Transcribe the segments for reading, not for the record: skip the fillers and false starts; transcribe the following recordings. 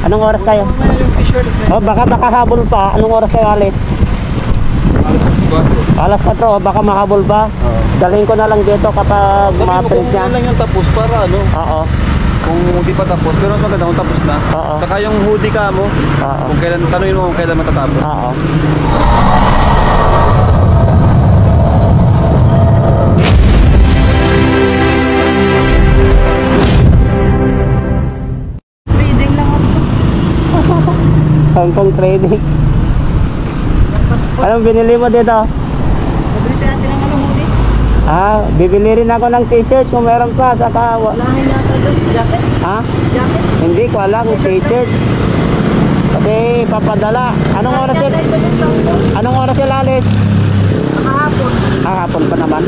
Anong oras kayo? Mamaya yung t-shirt eh. Oh, baka habol pa. Anong oras kayo alis? Alas 4. Alas 4, oh, baka mahabol pa. Oo. Dalhin ko na lang dito kapag Sabi mo ma-print kung niya. yan lang yung tapos para ano. Oo. Kung hindi pa tapos, pero mas maganda kung tapos na. Oo. Saka yung hoodie ka mo, Oo. kung kailan, tanungin mo kung kailan matatapos. Oo. Reading lang ako. Hong Kong trading. Anong binili mo dito? Nabili sa atin ng ano huli. Ah, bibili rin ako ng t-shirt kung meron pa. Saka, Lahin nasa doon. Jacket. ha? Jacket. Hindi ko alam kung t-shirt. Kasi papadala. Anong oras yun? Jacket ba yung sampo? Anong oras yung alis? Nakahapon. Ah, hapon pa naman.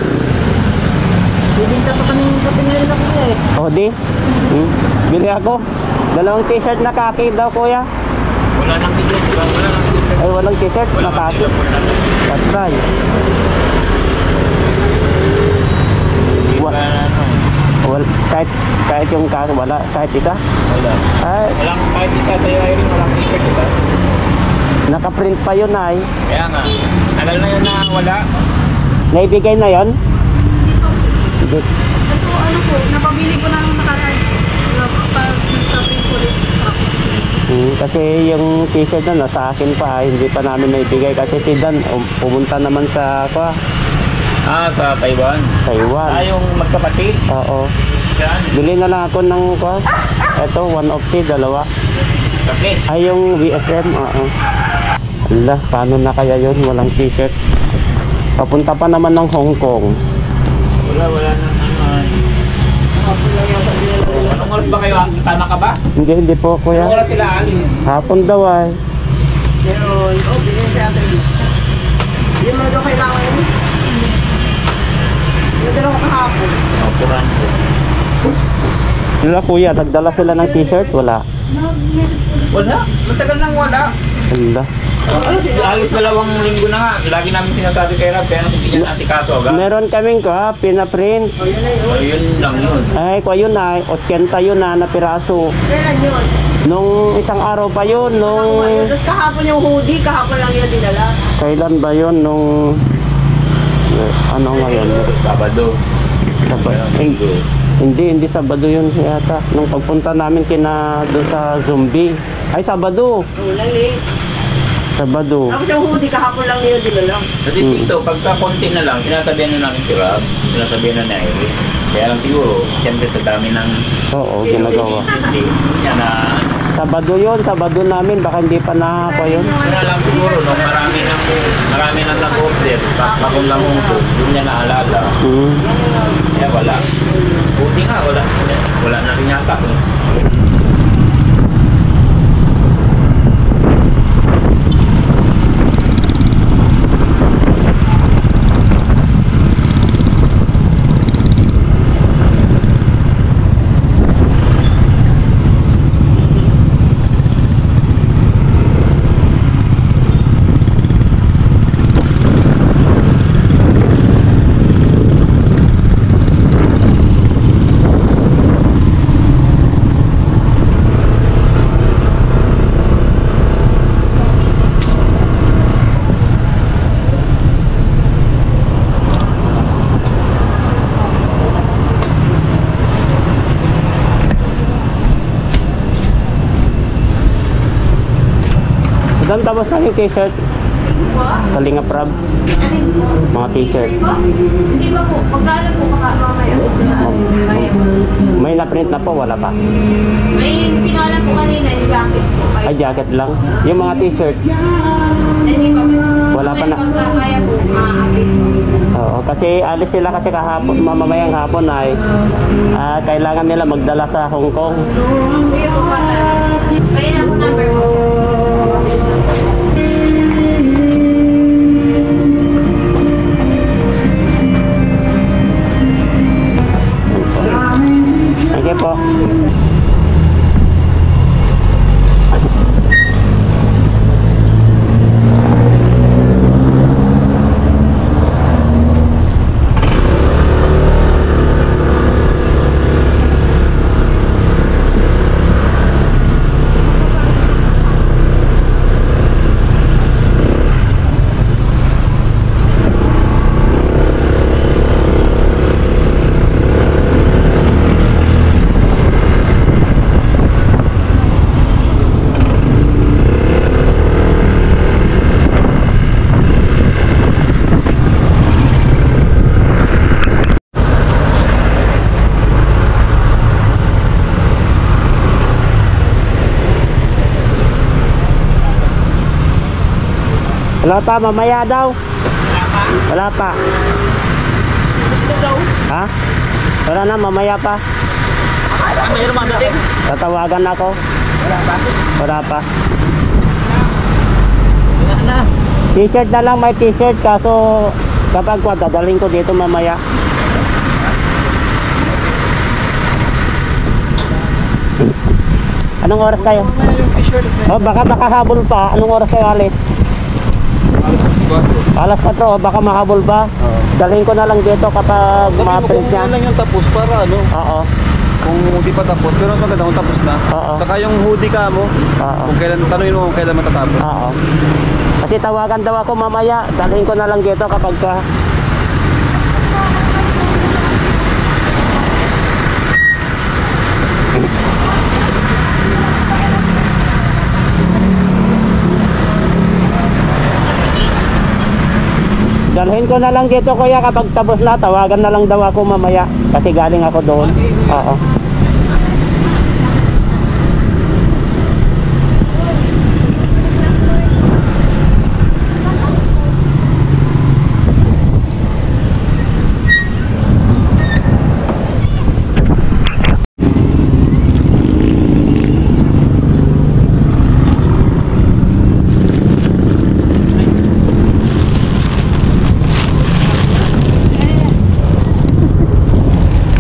Bibinta pa kaming kape ngayon na kuya eh. O di? Bili ako. Dalawang t-shirt na kaki daw kuya. Wala nang t-shirt, diba? Wala nang t-shirt. Ay walang t-shirt Wala na nang kaki. t-shirt. That's right. Hindi Wa- pa ano. Well, kahit yung kaki wala. Kahit isa. Wala. Ay, Walang kahit isa sa'yo ay rin, walang t-shirt, diba? nakaprint pa yun ay. Kaya nga, tagal na yun na wala. Naibigay na yon? Hindi. Ito ano po, napabili ko na nung nakaraan. Pag nag-shopping ko rin. Kasi yung t-shirt na sa akin pa ay hindi pa namin naibigay kasi si Dan pumunta naman sa Ah, sa Taiwan. Taiwan. Ah, yung magkapatid. Oo. Yan. Bili na lang ako ng ito, one of the dalawa. Kapit. Ay yung VSM, oo. Ala, paano na kaya yun? Walang t-shirt. Papunta pa naman ng Hong Kong. Wala na naman. Anong oras ba kayo? Kasama ka ba? Hindi po kuya. Anong oras sila alis? Hapon daw ay. Pero, bilhin sa atin. Hindi mo na daw kailangan yun. Hindi na daw kahapon. Puran ko. Wala kuya, nagdala sila ng t-shirt? Wala. Wala. Matagal nang wala. Ala. Alis 2 linggo na nga. Lagi namin sinasabi kay Rab, kaya hindi niya natikaso agad. Meron kaming pinaprint. Yun lang yun. Ay, ko yun ay, 80 yun na piraso. Kailan yun? Nung isang araw pa yun, nung... Tapos kahapon yung hoodie, kahapon lang yun dinala. Kailan ba yun? Nung... Ano ngayon? Sabado. Hindi Sabado yun yata. Nung pagpunta namin doon sa Zombie. Ay, Sabado. Wala eh. Sabado. Tapos yung hoodie, kahapon lang yun dinala. Kasi dito, pagka konti na lang, sinasabihan na namin si Rab, sinasabihan na ni Irene. Kaya lang siguro, siyempre sa dami ng Oo, ginagawa. hindi niya na... Sabado yun, Sabado namin. Baka hindi pa na ako yun. Kaya lang siguro, no, marami nang nag-order, bagong lang ito, doon niya naalala. Kaya wala. Buti nga, wala na rin yata. Doon tapos na yung t-shirt. Kalingap Rab. Mga t-shirt. Hindi ba po? Pagkala po mamaya. May na-print na po, wala pa. May pinala po kanina yung jacket po. Ay, jacket lang. Yung mga t-shirt. Hindi pa po. Wala pa na. Pagkakaya po, makakapit po. Oo, kasi alis sila kasi kahapon, mamamayang hapon ay kailangan nila magdala sa Hong Kong. Sige po pa. Kaya na po number po. Okay po. Wala pa, mamaya daw. Wala pa. Gusto daw. Ha? Wala na, mamaya pa. Mayroon man dating. Tatawagan ako. Wala pa. Wala pa. Wala na. T-shirt na lang, may t-shirt. Kaso kapag kwa, dadaling ko dito mamaya. Anong oras kayo? Yung t-shirt. Oh, baka habol pa. Anong oras kayo alis? Alas 4, oh, baka mahabol pa. Dalhin ko na lang dito kapag Sabi mo ma-print kung niya. yan lang yung tapos para ano. Oo. Kung di pa tapos, pero mas maganda kung tapos na. Oo. Saka yung hoodie ka mo, Oo. kung kailan, tanungin mo kung kailan matatapos. Oo. Kasi tawagan daw ako mamaya. Dalhin ko na lang dito kapag ka. Dalhin ko na lang dito kuya kapag tapos na. Tawagan na lang daw ako mamaya. Kasi galing ako doon. Oo.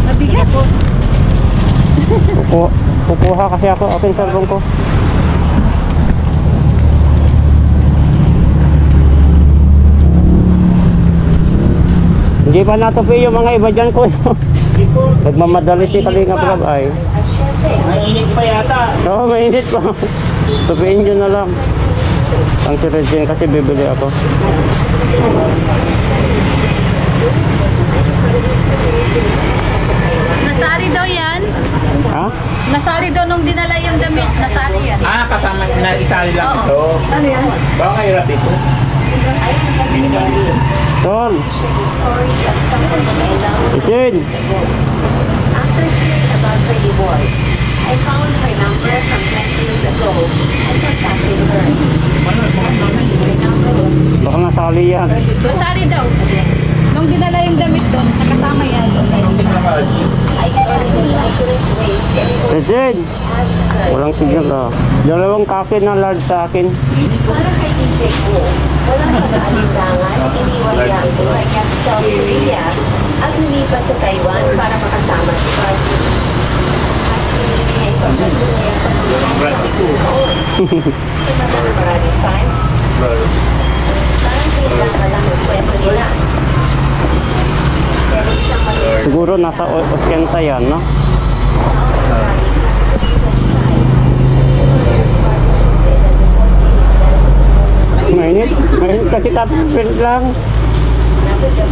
Nabigat po. Kukuha kasi ako. Open cellphone ko. Hindi pa natupi yung mga iba dyan ko. Nagmamadali si Kalinga Prab ay. Mainit pa yata. Oo, mainit pa. Tupiin nyo na lang. Ang si Regine kasi bibili ako. Nasari daw yan. Ha? Nasari daw nung dinala yung damit. Nasari yan. Ah, kasama na isali lang ito. Ano yan? Baka kahirap ito. Minimalism. Ton! Regine! After hearing about her divorce, I found her number from 10 years ago and contacted her. Her number was Baka nasali yan. Nasari daw. Nung dinala yung damit doon, nakasama yan. I decided I couldn't waste any more Regine! time with her. Walang signal ah. Dalawang kape na large sa akin. Para kay DJ Ko, walang pag-aalinlangan, iniwan niya ang buhay niya sa South Korea at lumipat sa Taiwan para makasama si Barbie. Mas pinili niya ipagpatuloy ang pag-ibig noon. Sa mata ng maraming fans, parang kailangan lang ang kwento nila. Pero isang maliit Siguro nasa 80 yan, no? Mainit. Mainit kasi tapos lang.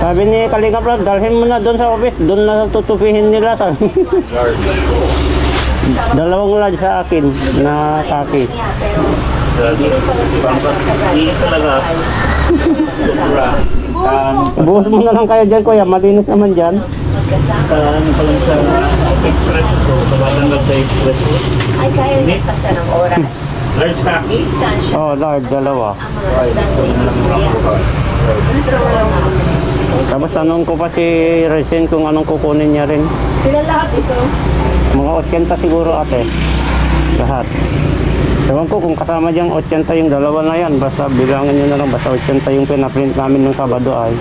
Sabi ni Kalinga Prab, dalhin mo na doon sa office. Doon na tutupihin nila. Sabi. Dalawang large sa akin na kaki. Init talaga. Sobra. Buhos mo na lang kayo dyan, kuya. Malinis naman dyan. Ano pa lang sa express ko. Tumatanggal sa express ko. ay kaya nagpasa ng oras. Large pack. Distansya Oh, large, dalawa. ang mga hagdan sa industriya. Tapos tanong ko pa si Regine kung anong kukunin niya rin. Sila lahat ito. Mga 80 siguro ate. Lahat. Ewan ko kung kasama diyang 80 yung dalawa na yan. Basta bilangan nyo na lang. Basta 80 yung pinaprint namin ng Sabado ay.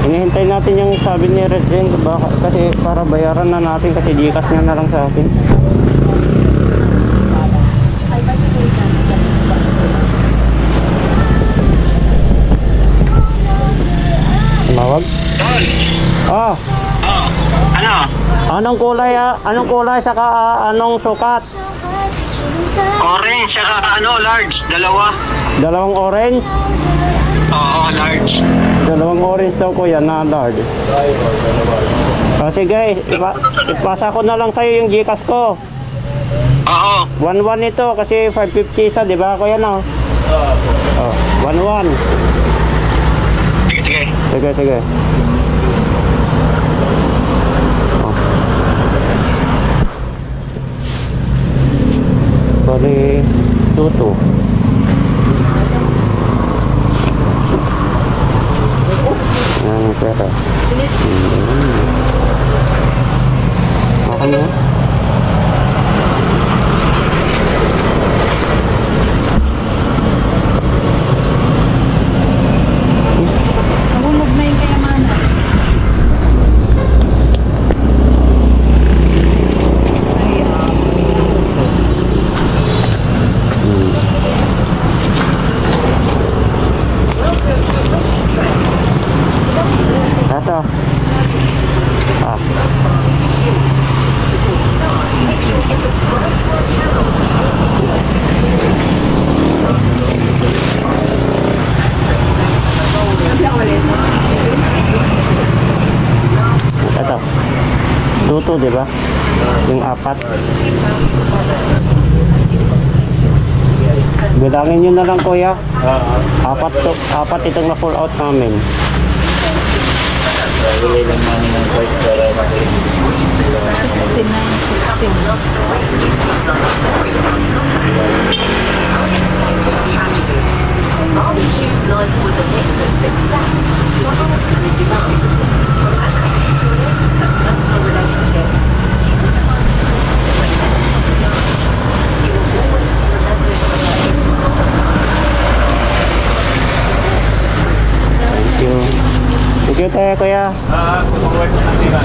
Inihintay natin yung sabi ni Regine. Kasi para bayaran na natin kasi Gcash niya na lang sa akin. Tumawag? Ah, Ano? anong kulay anong kulay saka anong sukat? Orange, saka ano, large. Dalawa. Dalawang orange? Oo, large. Dalawang orange daw kuya na large. Sige, ipasa ko na lang sa'yo yung Gcash ko. Oo. 1-1 ito kasi 550 isa, di ba kuya no? Oh, 1-1. Sige, sige. Sige, sige. Oh. Bali, 2-2. Pero, makanya. Nahulog na yung kayamanan. Ito. Ito. Luto, di ba? Yung apat. Bilangin nyo na lang, kuya. Apat itong na-pull out namin. Wala lang money ng bike para makinig. 69, 16. Molly Shu's life was a mix of success, struggles, and demand. From an acting career to her personal relationships, she would find she will always be remembered for her Thank you. Thank you, tayo, kuya. Kumuwag na sila.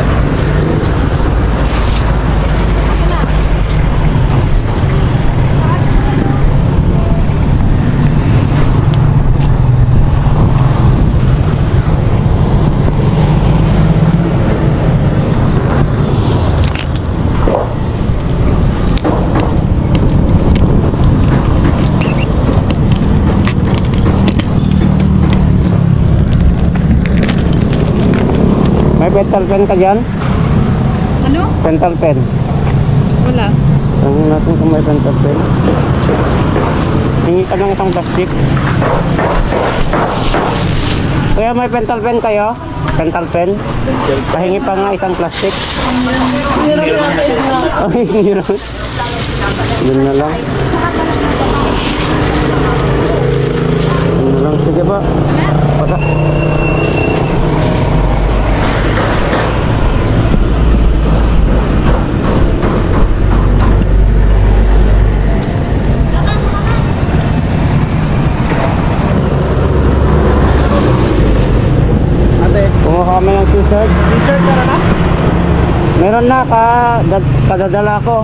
May pental pen ka dyan? Ano? Pental pen. Wala. Tanong natin kung may pental pen. Hingi ka ng isang plastic. Kuya, may pental pen kayo? Pental pen? Pahingi pa nga isang plastic. Ay, hirap. Yun na lang. Yun na lang. Sige ba? Pasa. Kumuha kami ng t-shirt. T-shirt ka na? Meron na, kadadala ko.